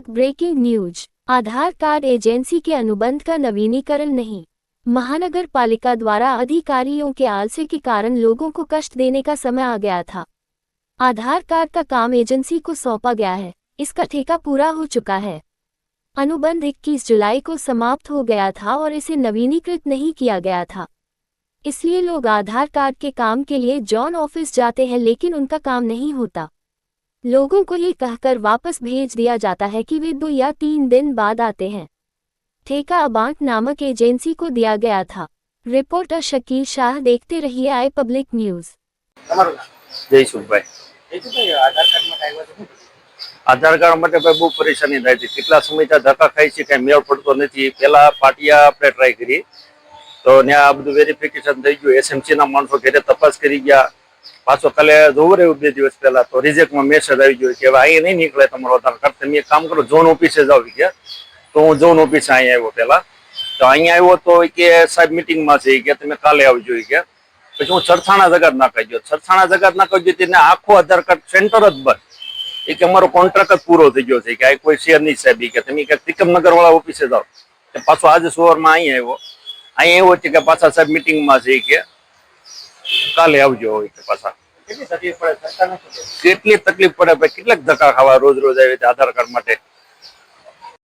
कड़क breaking news. आधार card agency के अनुबंध का नवीनीकरण नहीं। महानगर पालिका द्वारा अधिकारियों के आलस्य के कारण लोगों को कष्ट देने का समय आ गया था। आधार कार्ड का काम एजेंसी को सौंपा गया है। इसका ठेका पूरा हो चुका है। अनुबंध 21 जुलाई को समाप्त हो गया था और इसे नवीनीकृत नहीं किया गया था। इसलिए लोग आधार कार्ड के काम के लिए जॉन ऑफिस जाते हैं, लेकिन उनका काम नहीं होता। लोगों को ये कहकर वापस भेज दिया जाता है कि वे 2 या 3 दिन बाद आते हैं। ठेका अबांट नामक एजेंसी को दिया गया था। रिपोर्टर शकील शाह, देखते रहिए आई पब्लिक न्यूज। आधार कार्ड માટે બહુ પરેશાની થાય છે। કેટલા સમયથી ધક્કા ખાઈ છે, કઈ મેળ પડતો નથી। પેલા પાટિયા આપણે ટ્રાય કરી તો ત્યાં આ બધું વેરિફિકેશન થઈ ગયું। એસએમસી ના માણસો ઘરે તપાસ કરી ગયા। પાછો કાલે જોવું રહ્યું 2 દિવસ પહેલા તો રિજેક્ટમાં મેસેજ આવી ગયો કે હવે અહીં નહીં નીકળે તમારો આધાર કાર્ડ, તમે એક કામ કરો ઝોન ઓફિસે જાઓ કે। તો હું ઝોન ઓફિસે અહીંયા આવ્યો પહેલા, તો અહીંયા આવ્યો તો કે સાહેબ મીટિંગમાં છે કે તમે કાલે આવજો કે। પછી હું સરથાણા જગાત નાખાઈ ગયો। સરથાણા જગાત નાખાઈ ગયો તેને આખો આધાર કાર્ડ સેન્ટર જ બંધ। એ કે અમારો કોન્ટ્રાક્ટ જ પૂરો થઈ ગયો છે કે આ કોઈ શેર નહીં સાહેબ કે તમે કે ત્રિકમનગર વાળા ઓફિસે જાઓ। પાછો આજે સવારમાં અહીંયા આવ્યો। અહીંયા આવ્યો છે કે પાછા સાહેબ મીટિંગમાં છે કે કાલે આવજો કે પાછા। કેટલી તકલીફ પડે, કેટલી તકલીફ પડે ભાઈ, કેટલાક ધક્કા ખાવા રોજ રોજ આવે આધાર કાર્ડ માટે।